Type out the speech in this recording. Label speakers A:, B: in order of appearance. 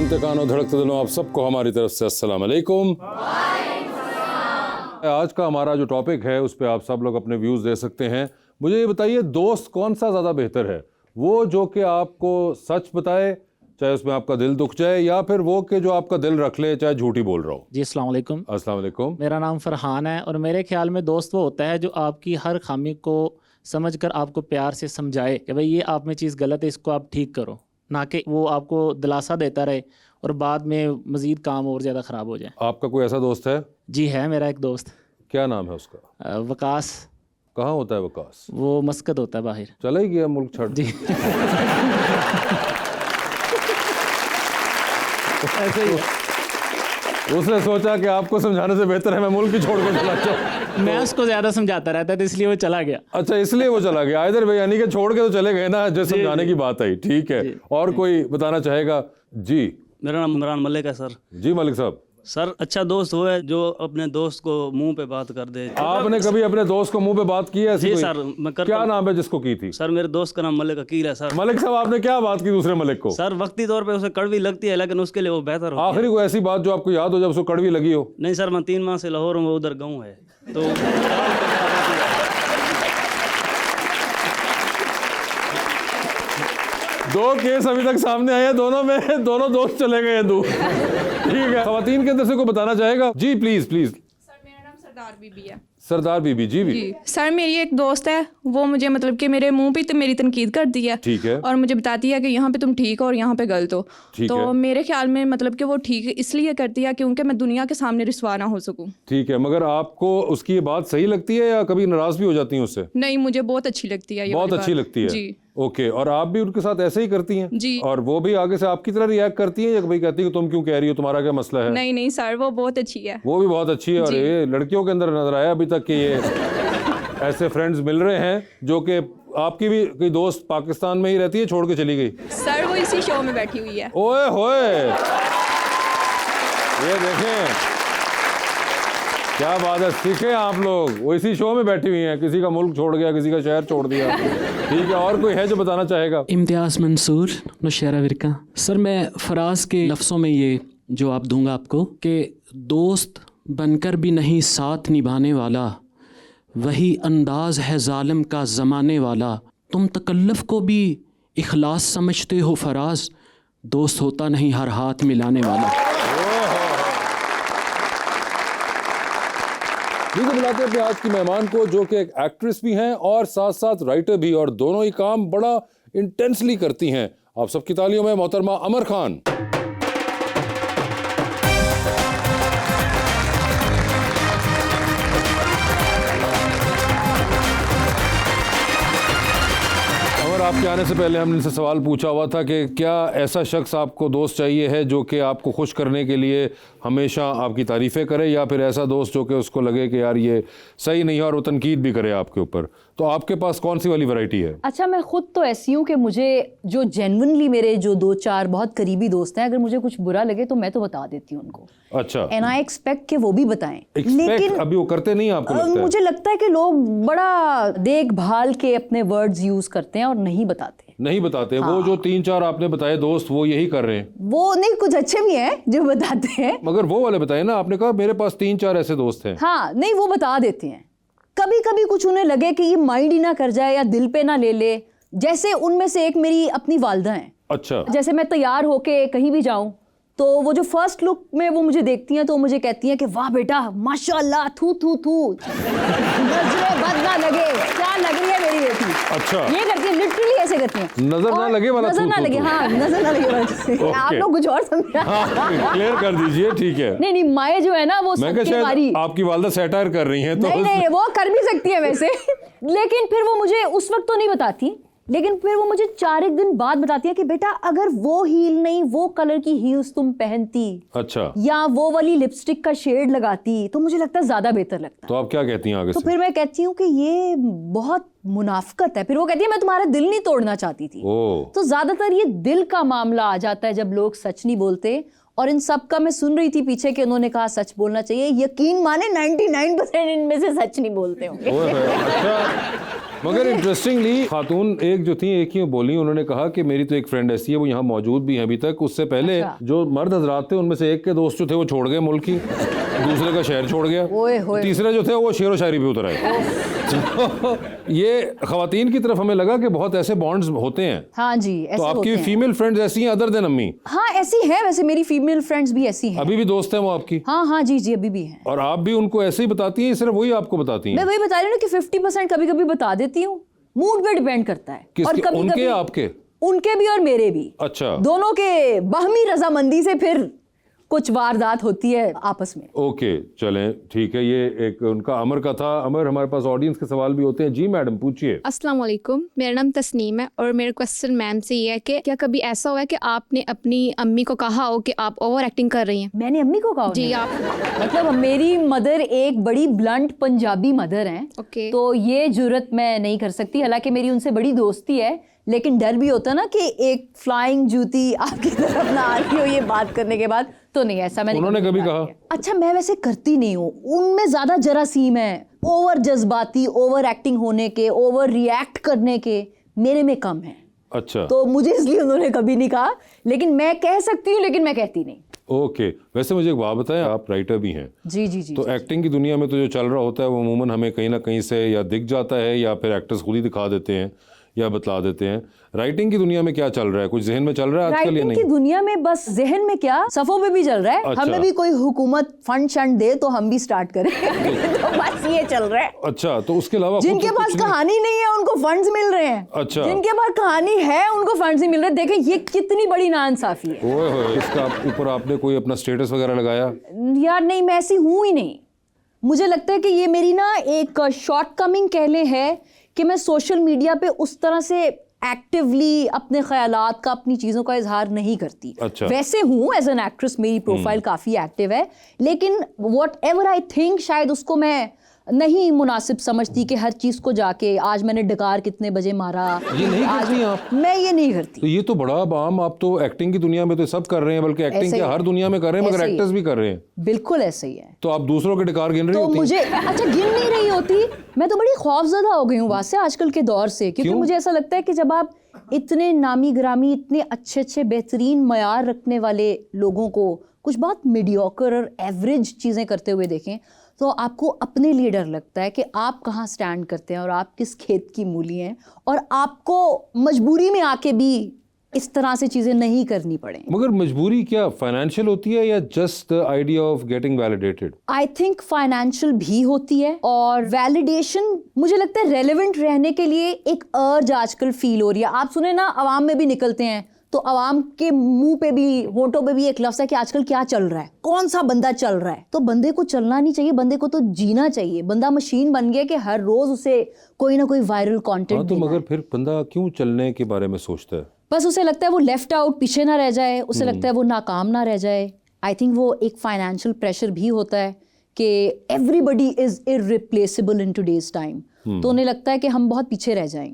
A: सुनते कानों धड़कते दिलों, आप सबको हमारी तरफ से अस्सलाम वालेकुम। आज का हमारा जो टॉपिक है उस पर आप सब लोग अपने व्यूज़ दे सकते हैं। मुझे ये बताइए, दोस्त कौन सा ज़्यादा बेहतर है? वो जो कि आपको सच बताए चाहे उसमें आपका दिल दुख जाए, या फिर वो कि जो आपका दिल रख ले चाहे झूठी बोल रहा हो?
B: जी अस्सलाम वालेकुम।
A: अस्सलाम वालेकुम।
B: मेरा नाम फरहान है और मेरे ख्याल में दोस्त वो होता है जो आपकी हर खामी को समझकर आपको प्यार से समझाए कि भाई ये आप में चीज़ गलत है, इसको आप ठीक करो, ना कि वो आपको दिलासा देता रहे और बाद में मज़ीद काम और ज़्यादा ख़राब हो जाए।
A: आपका कोई ऐसा दोस्त है?
B: जी है, मेरा एक दोस्त।
A: क्या नाम है उसका?
B: वकास।
A: कहाँ होता है वकास?
B: वो मस्कत होता है बाहर।
A: चला ही गया मुल्क छोड़।
B: जी ऐसे ही
A: उसने सोचा कि आपको समझाने से बेहतर है मैं मुल्क ही छोड़ कर चला जाऊँ।
B: मैं उसको ज़्यादा समझाता रहता था, इसलिए वो चला गया।
A: अच्छा, इसलिए वो चला गया। इधर भाई यानी कि छोड़ के तो चले गए ना, जो समझाने की बात आई। ठीक है, और कोई बताना चाहेगा? जी,
C: मेरा नाम इमरान मलिक है सर।
A: जी मलिक साहब।
C: सर, अच्छा दोस्त वो है जो अपने दोस्त को मुंह पे बात कर दे।
A: आपने कभी अपने दोस्त को मुंह पे बात की है ऐसी
C: जी
A: कोई?
C: सर, मैं करता
A: क्या
C: हूं।
A: नाम है जिसको की थी?
C: सर, मेरे दोस्त का नाम मलिक अकील है सर।
A: मलिक साहब, आपने क्या बात की दूसरे मलिक को?
C: सर, वक्ती तौर पे उसे कड़वी लगती है लेकिन उसके लिए वो बेहतर हो।
A: आखिरी कोई ऐसी बात जो आपको याद हो जब उसको कड़वी लगी हो?
C: नहीं सर, मैं 3 माह से लाहौर हूँ, वो उधर गाँव है तो
A: दो केस अभी तक सामने आए हैं, दोनों में दोनों दोस्त चले गए हैं दूर। ठीक है, खवातीन के अंदर से कोई बताना चाहेगा? जी प्लीज प्लीज।
D: सर, मेरा नाम सरदार बीबी है।
A: सरदार बीबी। जी भी।
D: जी सर, मेरी एक दोस्त है, वो मुझे मतलब कि मेरे मुंह पे तो मेरी तनकीद करती है।
A: ठीक है।
D: और मुझे बताती है कि यहाँ पे तुम ठीक हो और यहाँ पे गलत हो।
A: ठीक
D: तो
A: है।
D: मेरे ख्याल में मतलब कि वो ठीक इसलिए करती है क्योंकि मैं दुनिया के सामने रिस्वा ना हो सकूं।
A: ठीक है, मगर आपको उसकी ये बात सही लगती है या कभी नाराज भी हो जाती हैं उससे?
D: नहीं, मुझे बहुत अच्छी लगती है ये
A: बहुत
D: वाली
A: अच्छी
D: बात।
A: लगती है।
D: जी।
A: ओके, और आप भी उनके साथ ऐसे ही करती हैं?
D: जी।
A: और वो भी आगे से आपकी तरह रिएक्ट करती हैं या भाई कहती है कि तुम क्यों कह रही हो, तुम्हारा क्या मसला है?
D: नहीं नहीं सर, वो बहुत अच्छी है।
A: वो भी बहुत अच्छी है। और
D: जी।
A: ये लड़कियों के अंदर नजर आया अभी तक कि ये ऐसे फ्रेंड्स मिल रहे हैं जो कि आपकी भी कोई दोस्त पाकिस्तान में ही रहती है, छोड़ के चली गई?
D: सर, वो इसी शो में बैठी हुई है।
A: ओए होए, ये देखें क्या बात है, सीखे आप लोग। वो इसी शो में बैठी हुई हैं, किसी का मुल्क छोड़ गया, किसी का शहर छोड़ दिया। ठीक है, और कोई है जो बताना चाहेगा?
E: इम्तियाज़ मंसूर, नौशहरा विरका। सर, मैं फराज के लफ्ज़ों में ये जवाब दूंगा आपको कि दोस्त बनकर भी नहीं साथ निभाने वाला, वही अंदाज है जालिम का ज़माने वाला। तुम तकल्लुफ़ को भी इखलास समझते हो फराज, दोस्त होता नहीं हर हाथ मिलाने वाला।
A: ठीक है, बुलाते हैं अपने आज की मेहमान को जो कि एक एक्ट्रेस भी हैं और साथ साथ राइटर भी, और दोनों ही काम बड़ा इंटेंसली करती हैं। आप सबकी तालियों में मोहतरमा अमर खान। अमर, आपके आने से पहले हमने इनसे सवाल पूछा हुआ था कि क्या ऐसा शख्स आपको दोस्त चाहिए है जो कि आपको खुश करने के लिए हमेशा आपकी तारीफ़ें करे, या फिर ऐसा दोस्त जो कि उसको लगे कि यार ये सही नहीं है और वो तनकीद भी करे आपके ऊपर? तो आपके पास कौन सी वाली वैरायटी है?
F: अच्छा, मैं खुद तो ऐसी हूँ कि मुझे जो जेन्युइनली मेरे जो 2-4 बहुत करीबी दोस्त हैं, अगर मुझे कुछ बुरा लगे तो मैं तो बता देती हूँ उनको।
A: अच्छा।
F: एंड आई एक्सपेक्ट कि वो भी बताएं।
A: लेकिन अभी वो करते नहीं, आपको लगता है?
F: मुझे लगता है कि लोग बड़ा देखभाल के अपने वर्ड्स यूज करते हैं और नहीं बताते।
A: नहीं बताते। हाँ। वो जो 3-4 आपने बताए दोस्त, वो यही कर रहे हैं?
F: वो नहीं, कुछ अच्छे भी हैं जो बताते हैं,
A: मगर वो वाले बताए ना, आपने कहा मेरे पास 3-4 ऐसे दोस्त हैं।
F: हाँ, नहीं वो बता देते हैं। कभी कभी कुछ उन्हें लगे कि ये माइंड ही ना कर जाए या दिल पे ना ले ले। जैसे उनमें से एक मेरी अपनी वालदा हैं।
A: अच्छा।
F: जैसे मैं तैयार होके कहीं भी जाऊं तो वो जो फर्स्ट लुक में वो मुझे देखती हैं तो मुझे कहती हैं कि वाह बेटा माशाल्लाह, थू थू थू, नजरें बद ना लगे, क्या लग रही है मेरी बेटी।
A: अच्छा।
F: ये करती है, लिटरली ऐसे करती हैं।
A: नजर ना लगे वाला
F: नजर
A: थू
F: ना
A: थू
F: लगे,
A: थू।
F: हाँ नजर ना लगे वाला। आप लोग कुछ और समझा।
A: हाँ, क्लियर कर दीजिए। ठीक है।
F: नहीं माए जो है ना वो
A: मैं
F: सबकी मारी।
A: आपकी वालदा सैटायर कर रही हैं तो
F: नहीं वो कर भी सकती है वैसे। लेकिन फिर वो मुझे उस वक्त तो नहीं बताती, लेकिन फिर वो मुझे 4-1 दिन बाद बताती है कि बेटा अगर वो हील नहीं, वो कलर की हील्स तुम पहनती,
A: अच्छा,
F: या वो वाली लिपस्टिक का शेड लगाती तो मुझे लगता है ज्यादा बेहतर लगता।
A: तो आप क्या कहती हैं आगे
F: तो
A: से?
F: फिर मैं कहती हूँ कि ये बहुत मुनाफिकत है। फिर वो कहती है मैं तुम्हारा दिल नहीं तोड़ना चाहती थी। तो ज्यादातर ये दिल का मामला आ जाता है जब लोग सच नहीं बोलते। और इन सब का मैं सुन रही थी पीछे कि उन्होंने कहा सच बोलना चाहिए। यकीन माने 99% इनमें से सच नहीं बोलते होंगे।
A: अच्छा, मगर इंटरेस्टिंगली खातून एक जो थी, एक ही बोली, उन्होंने कहा कि मेरी तो एक फ्रेंड ऐसी है, वो यहाँ मौजूद भी है अभी तक। उससे पहले जो मर्द हजरात थे उनमें से एक के दोस्त जो थे वो छोड़ गए मुल्क ही, दूसरे का शहर छोड़ गया, तीसरे जो थे वो शेर व शायरी पे उतर आए। तो ये खवातीन की तरफ हमें लगा कि बहुत ऐसे बॉन्ड्स होते हैं।
F: हाँ जी, ऐसे
A: तो आपकी
F: होते हैं।
A: फीमेल फ्रेंड्स ऐसी हैं अदर देन अम्मी?
F: हाँ ऐसी है, वैसे मेरी फीमेल फ्रेंड्स भी ऐसी हैं।
A: अभी भी दोस्त हैं वो आपकी?
F: हाँ हाँ जी जी, अभी भी हैं।
A: और आप भी उनको ऐसे ही बताती हैं, सिर्फ वही आपको बताती हैं?
F: मैं वही बता रही हूँ कि 50% कभी कभी बता देती हूँ, मूड पे डिपेंड करता है।
A: किसके?
F: कभी
A: उनके
F: कभी
A: या आपके?
F: उनके भी और मेरे भी।
A: अच्छा,
F: दोनों के बाहमी रजामंदी से फिर कुछ वारदात होती है आपस में।
A: ओके, चलें, ठीक है। ये एक उनका अमर का था। अमर, हमारे पास ऑडियंस के सवाल भी होते हैं। जी मैडम, पूछिए।
G: अस्सलाम वालेकुम, मेरा नाम तस्नीम है और मेरा क्वेश्चन मैम से ये है कि क्या कभी ऐसा हुआ है कि आपने अपनी अम्मी को कहा हो कि आप ओवर एक्टिंग कर रही हैं?
F: मैंने अम्मी को कहा?
G: जी, आप।
F: मतलब मेरी मदर एक बड़ी ब्लंट पंजाबी मदर हैं,
G: ओके।
F: तो ये जुर्रत मैं नहीं कर सकती। हालांकि मेरी उनसे बड़ी दोस्ती है, लेकिन डर भी होता है ना कि एक फ्लाइंग जूती आपकी तरफ ना आ रही हो ये बात करने के बाद। तो नहीं, ऐसा मैंने
A: उन्होंने कभी कहा?
F: अच्छा, मैं वैसे करती नहीं हूँ, उनमें ज्यादा जरासीम है, ओवर जज्बाती, ओवर एक्टिंग होने के, ओवर रिएक्ट करने के मेरे में कम है।
A: अच्छा,
F: तो मुझे इसलिए उन्होंने कभी नहीं कहा, लेकिन मैं कह सकती हूँ, लेकिन मैं कहती नहीं।
A: ओके। वैसे मुझे एक बात बताएं, आप राइटर भी हैं।
F: जी जी जी।
A: तो एक्टिंग की दुनिया में तो जो चल रहा होता है वो अमूमन हमें कहीं ना कहीं से या दिख जाता है या फिर एक्टर्स खुद ही दिखा देते हैं या बतला देते हैं। राइटिंग की दुनिया में क्या चल रहा है? कुछ जहन में चल रहा है आजकल या
F: राइटिंग
A: नहीं?
F: की दुनिया में बस जहन में क्या, सफों पे भी चल रहा है।
A: अच्छा।
F: हमें भी कोई हुकूमत फंड शंड दे तो हम भी स्टार्ट करें। तो बस ये चल रहा है।
A: अच्छा, तो उसके अलावा
F: जिनके
A: कुछ
F: पास
A: नहीं?
F: कहानी नहीं है उनको फंड्स मिल रहे हैं।
A: अच्छा।
F: जिनके पास कहानी है उनको फंड्स नहीं मिल रहे। देखें ये कितनी बड़ी नाइंसाफी है।
A: ओए होए, इसका ऊपर आपने कोई अपना स्टेटस वगैरह लगाया?
F: यार नहीं, मैं ऐसी हूं ही नहीं। मुझे लगता है कि ये मेरी ना एक शॉर्ट कमिंग कह ले है कि मैं सोशल मीडिया पे उस तरह से एक्टिवली अपने ख्यालात का, अपनी चीज़ों का इजहार नहीं करती।
A: अच्छा।
F: वैसे हूँ एज एन एक्ट्रेस, मेरी प्रोफाइल काफ़ी एक्टिव है, लेकिन वॉट एवर आई थिंक शायद उसको मैं नहीं मुनासिब समझती कि हर चीज़ को जाके आज मैंने डकार कितने बजे मारा,
A: ये नहीं
F: आज
A: करती आप?
F: मैं ये नहीं करती।
A: तो ये तो बड़ा आम, आप तो एक्टिंग की दुनिया में तो सब कर रहे हैं, बल्कि एक्टिंग
F: ऐसे
A: क्या
F: ही
A: हर दुनिया में कर रहे हैं, मगर
F: ऐसे ही।
A: एक्टर्स भी कर रहे हैं।
F: बिल्कुल ऐसे ही है।
A: तो आप दूसरों के डकार गिन रही
F: तो
A: होती हैं?
F: मुझे अच्छा गिन नहीं रही होती, मैं तो बड़ी खौफजदा हो गई हूँ वासे आजकल के दौर से, क्योंकि
A: क्यों?
F: मुझे ऐसा लगता है कि जब आप इतने नामी ग्रामी, इतने अच्छे अच्छे बेहतरीन मयार रखने वाले लोगों को कुछ बहुत मीडियोकर और एवरेज चीज़ें करते हुए देखें, तो आपको अपने लिए डर लगता है कि आप कहाँ स्टैंड करते हैं और आप किस खेत की मूली हैं, और आपको मजबूरी में आके भी इस तरह से चीज़ें नहीं करनी पड़े।
A: मगर मजबूरी क्या फाइनेंशियल होती है या just the idea of getting validated?
F: I think financial भी होती है, और वैलिडेशन मुझे लगता है रेलेवेंट रहने के लिए एक अर्ज आजकल फील हो रही है। आप सुने ना, अवाम में भी निकलते हैं तो अवाम के मुंह पे भी, होंठों पे भी एक लफ्ज़ है कि आजकल क्या चल रहा है, कौन सा बंदा चल रहा है। तो बंदे को चलना नहीं चाहिए, बंदे को तो जीना चाहिए। बंदा मशीन बन गया कि हर रोज उसे कोई ना कोई वायरल कंटेंट
A: हाँ, तो मगर फिर बंदा क्यों चलने के बारे में सोचता है?
F: बस उसे लगता है वो लेफ्ट आउट, पीछे ना रह जाए, उसे लगता है वो नाकाम ना रह जाए। आई थिंक वो एक फाइनेंशियल प्रेशर भी होता है कि everybody is irreplaceable in today's time, तो उन्हें लगता है कि हम बहुत पीछे रह जाएंगे।